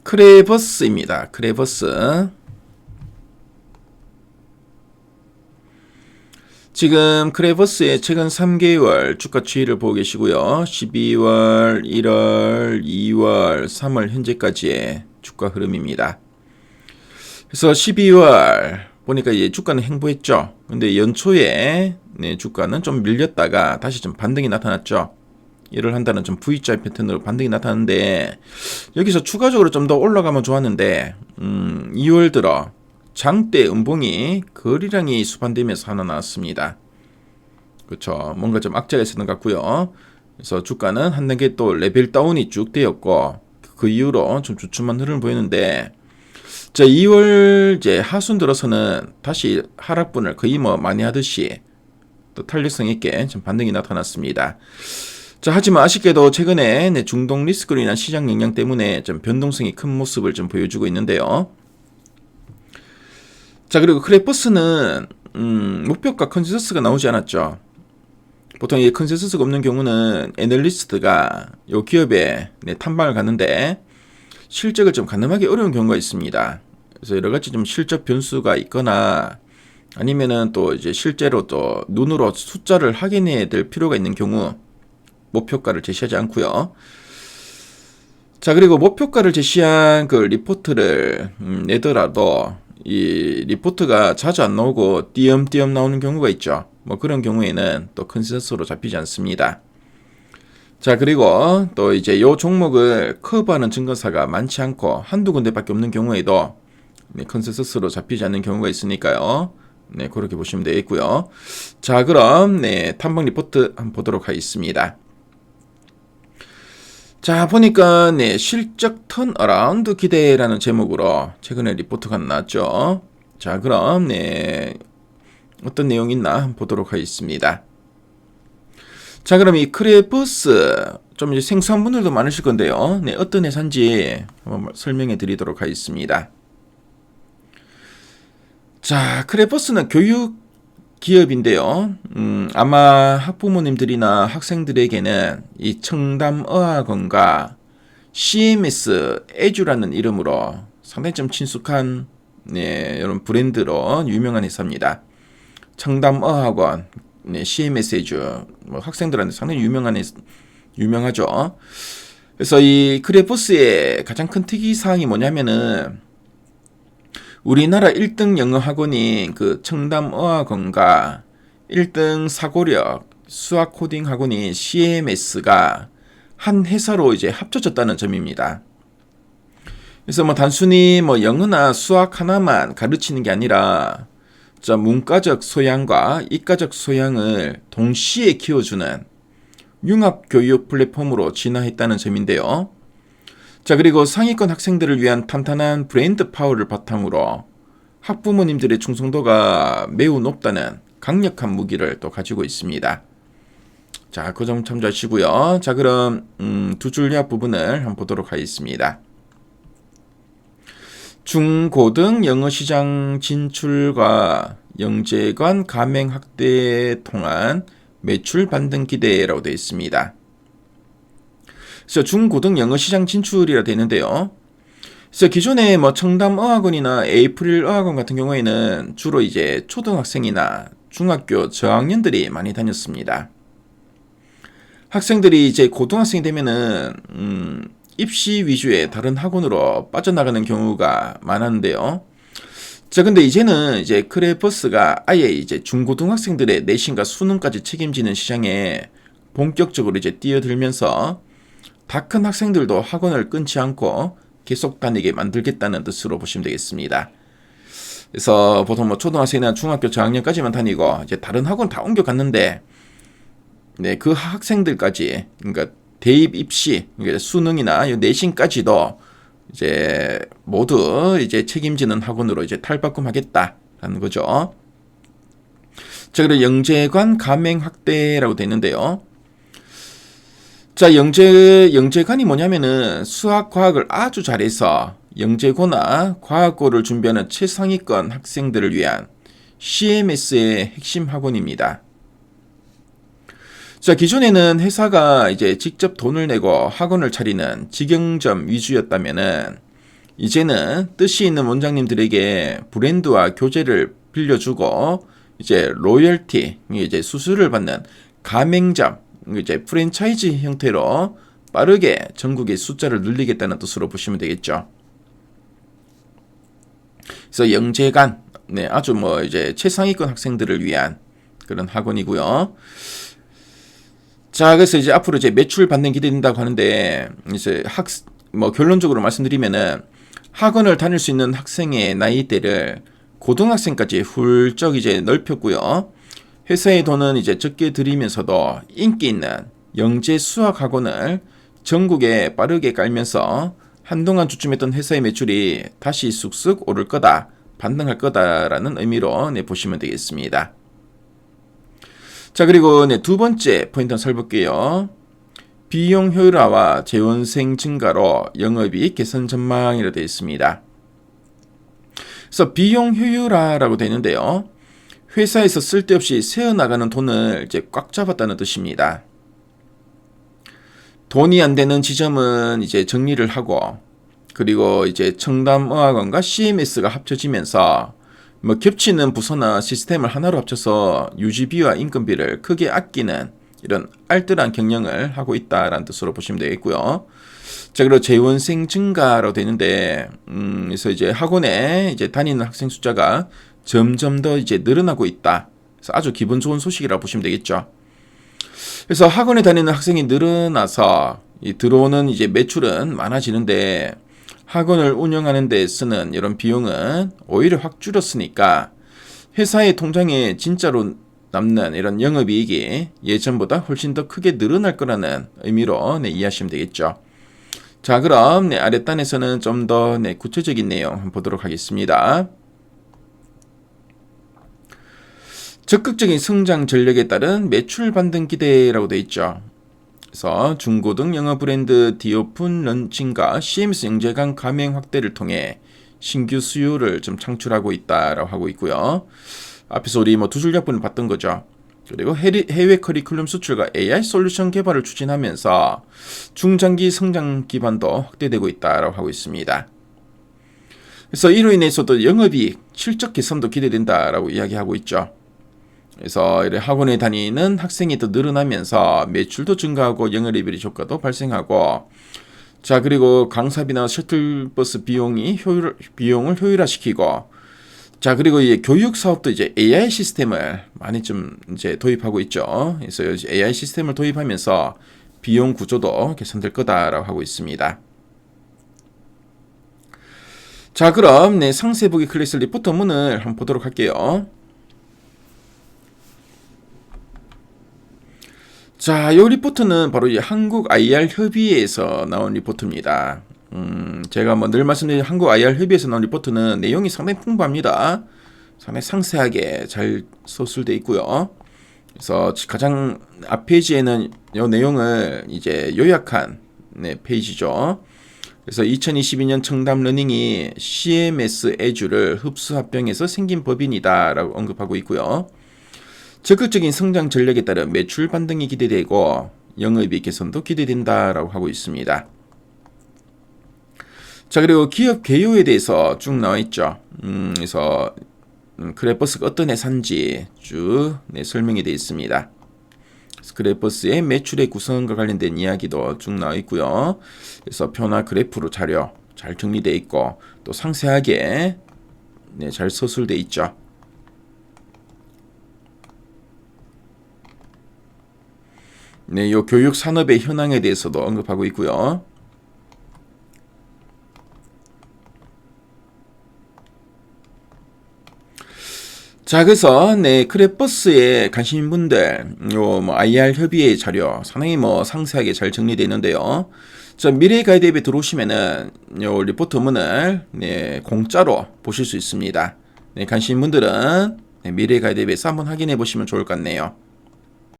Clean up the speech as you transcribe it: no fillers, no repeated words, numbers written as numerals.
크레버스입니다. 크레버스. 지금 크레버스의 최근 3개월 주가 추이를 보고 계시고요. 12월, 1월, 2월, 3월 현재까지의 주가 흐름입니다. 그래서 12월 보니까 이제 주가는 횡보했죠. 근데 연초에 주가는 좀 밀렸다가 다시 좀 반등이 나타났죠. 일을 한다는 좀 V자 패턴으로 반등이 나타났는데, 여기서 추가적으로 좀 더 올라가면 좋았는데 2월 들어 장대 음봉이 거래량이 수반되면서 하나 나왔습니다. 그렇죠. 뭔가 좀 악재가 있었던 것 같고요. 그래서 주가는 한 단계 또 레벨 다운이 쭉 되었고, 그 이후로 좀 주춤한 흐름을 보이는데, 자, 2월 이제 하순 들어서는 다시 하락분을 거의 많이 하듯이 또 탄력성 있게 좀 반등이 나타났습니다. 자, 하지만 아쉽게도 최근에 중동 리스크로 인한 시장 영향 때문에 좀 변동성이 큰 모습을 좀 보여주고 있는데요. 자, 그리고 크레버스는 목표가 컨센서스가 나오지 않았죠. 보통 이 컨센서스가 없는 경우는 애널리스트가 이 기업에 탐방을 가는데 실적을 좀 가늠하기 어려운 경우가 있습니다. 그래서 여러 가지 좀 실적 변수가 있거나 아니면은 또 이제 실제로 또 눈으로 숫자를 확인해야 될 필요가 있는 경우 목표가를 제시하지 않고요. 자, 그리고 목표가를 제시한 그 리포트를 내더라도 이 리포트가 자주 안 나오고 띄엄띄엄 나오는 경우가 있죠. 그런 경우에는 또 컨센서스로 잡히지 않습니다. 자, 그리고 또 이제 요 종목을 커버하는 증거사가 많지 않고 한두 군데밖에 없는 경우에도 컨센서스로 잡히지 않는 경우가 있으니까요. 네, 그렇게 보시면 되겠고요. 자, 그럼 탐방 리포트 한번 보도록 하겠습니다. 자, 보니까 실적 턴어라운드 기대라는 제목으로 최근에 리포트가 나왔죠. 자, 그럼 어떤 내용이 있나 한번 보도록 하겠습니다. 자, 그럼 이 크레버스 좀 이제 생소한 분들도 많으실 건데요. 어떤 회사인지 한번 설명해 드리도록 하겠습니다. 자, 크레버스는 교육 기업인데요. 아마 학부모님들이나 학생들에게는 이 청담어학원과 CMS 에듀라는 이름으로 상당히 좀 친숙한 이런 브랜드로 유명한 회사입니다. 청담어학원, CMS 에듀, 학생들한테 상당히 유명하죠. 그래서 이 크레버스의 가장 큰 특이사항이 뭐냐면은 우리나라 1등 영어 학원인 그 청담어학원과 1등 사고력 수학 코딩 학원인 CMS가 한 회사로 이제 합쳐졌다는 점입니다. 그래서 단순히 영어나 수학 하나만 가르치는 게 아니라 문과적 소양과 이과적 소양을 동시에 키워주는 융합교육 플랫폼으로 진화했다는 점인데요. 자, 그리고 상위권 학생들을 위한 탄탄한 브랜드 파워를 바탕으로 학부모님들의 충성도가 매우 높다는 강력한 무기를 또 가지고 있습니다. 자, 그 점 참조하시고요. 자, 그럼 두 줄야 부분을 한번 보도록 하겠습니다. 중고등 영어시장 진출과 영재관 가맹 확대에 통한 매출 반등 기대라고 되어 있습니다. 그래서 중고등 영어 시장 진출이라 되는데요. 그래서 기존에 청담어학원이나 에이프릴 어학원 같은 경우에는 주로 이제 초등학생이나 중학교 저학년들이 많이 다녔습니다. 학생들이 이제 고등학생이 되면은 입시 위주의 다른 학원으로 빠져나가는 경우가 많았는데요. 자, 근데 이제는 이제 크레버스가 아예 이제 중고등학생들의 내신과 수능까지 책임지는 시장에 본격적으로 이제 뛰어들면서 다 큰 학생들도 학원을 끊지 않고 계속 다니게 만들겠다는 뜻으로 보시면 되겠습니다. 그래서 보통 초등학생이나 중학교 저학년까지만 다니고 이제 다른 학원 다 옮겨갔는데, 그 학생들까지, 그러니까 대입 입시, 그러니까 수능이나 내신까지도 이제 모두 이제 책임지는 학원으로 이제 탈바꿈하겠다라는 거죠. 자, 그리고 영재관 가맹 확대라고 되어 있는데요. 자, 영재관이 뭐냐면은 수학, 과학을 아주 잘해서 영재고나 과학고를 준비하는 최상위권 학생들을 위한 CMS의 핵심 학원입니다. 자, 기존에는 회사가 이제 직접 돈을 내고 학원을 차리는 직영점 위주였다면은 이제는 뜻이 있는 원장님들에게 브랜드와 교재를 빌려주고 이제 로열티, 이제 수수료를 받는 가맹점, 이제 프랜차이즈 형태로 빠르게 전국의 숫자를 늘리겠다는 뜻으로 보시면 되겠죠. 그래서 영재관, 네, 아주 뭐 이제 최상위권 학생들을 위한 그런 학원이고요. 자, 그래서 이제 앞으로 이제 매출 받는 기대된다고 하는데 이제 뭐 결론적으로 말씀드리면은 학원을 다닐 수 있는 학생의 나이대를 고등학생까지 훌쩍 이제 넓혔고요. 회사의 돈은 이제 적게 들이면서도 인기 있는 영재 수학 학원을 전국에 빠르게 깔면서 한동안 주춤했던 회사의 매출이 다시 쑥쑥 오를 거다, 반등할 거다라는 의미로 보시면 되겠습니다. 자, 그리고 두 번째 포인트 살펴볼게요. 비용 효율화와 재원생 증가로 영업이익 개선 전망이라 되어 있습니다. 그래서 비용 효율화라고 되는데요. 회사에서 쓸데없이 새어나가는 돈을 이제 꽉 잡았다는 뜻입니다. 돈이 안 되는 지점은 이제 정리를 하고, 그리고 이제 청담어학원과 CMS가 합쳐지면서 뭐 겹치는 부서나 시스템을 하나로 합쳐서 유지비와 인건비를 크게 아끼는 이런 알뜰한 경영을 하고 있다라는 뜻으로 보시면 되겠고요. 자, 그리고 재원생 증가로 되는데, 그래서 이제 학원에 이제 다니는 학생 숫자가 점점 더 이제 늘어나고 있다. 그래서 아주 기분 좋은 소식이라고 보시면 되겠죠. 그래서 학원에 다니는 학생이 늘어나서 들어오는 이제 매출은 많아지는데, 학원을 운영하는 데 쓰는 이런 비용은 오히려 확 줄었으니까 회사의 통장에 진짜로 남는 이런 영업이익이 예전보다 훨씬 더 크게 늘어날 거라는 의미로 이해하시면 되겠죠. 자, 그럼 아랫단에서는 좀 더 구체적인 내용 한번 보도록 하겠습니다. 적극적인 성장 전략에 따른 매출 반등 기대라고 되어 있죠. 그래서 중고등 영어 브랜드 디오픈 런칭과 CMS 영재관 가맹 확대를 통해 신규 수요를 좀 창출하고 있다라고 하고 있고요. 앞에서 우리 두 줄 약분을 봤던 거죠. 그리고 해외 커리큘럼 수출과 AI 솔루션 개발을 추진하면서 중장기 성장 기반도 확대되고 있다라고 하고 있습니다. 그래서 이로 인해서도 영업이익 실적 개선도 기대된다라고 이야기하고 있죠. 그래서 학원에 다니는 학생이 더 늘어나면서 매출도 증가하고 영업이익 효과도 발생하고, 자, 그리고 강사비나 셔틀버스 비용을 효율화시키고, 자, 그리고 이제 교육 사업도 이제 AI 시스템을 많이 좀 이제 도입하고 있죠. 그래서 AI 시스템을 도입하면서 비용 구조도 개선될 거다라고 하고 있습니다. 자, 그럼 상세 보기 클래스 리포터문을 한번 보도록 할게요. 자, 이 리포트는 바로 이 한국 IR 협의회에서 나온 리포트입니다. 제가 늘 말씀드린 한국 IR 협의회에서 나온 리포트는 내용이 상당히 풍부합니다. 상당히 상세하게 잘 서술되어 있고요. 그래서 가장 앞 페이지에는 이 내용을 이제 요약한 페이지죠. 그래서 2022년 청담 러닝이 CMS 에듀를 흡수 합병해서 생긴 법인이다라고 언급하고 있고요. 적극적인 성장 전략에 따른 매출 반등이 기대되고 영업이익 개선도 기대된다라고 하고 있습니다. 자, 그리고 기업 개요에 대해서 쭉 나와 있죠. 그래서 크레버스가 어떤 회사인지 쭉 설명이 되어 있습니다. 크레버스의 매출의 구성과 관련된 이야기도 쭉 나와 있고요. 그래서 표나 그래프로 자료 잘 정리되어 있고 또 상세하게 잘 서술되어 있죠. 요 교육 산업의 현황에 대해서도 언급하고 있고요. 자, 그래서 크레버스에 관심인 분들 IR 협의회 자료 상당히 상세하게 잘 정리되어 있는데요. 자, 미래 가이드앱에 들어오시면은 요 리포트문을 공짜로 보실 수 있습니다. 관심인 분들은 미래 가이드앱에서 한번 확인해 보시면 좋을 것 같네요.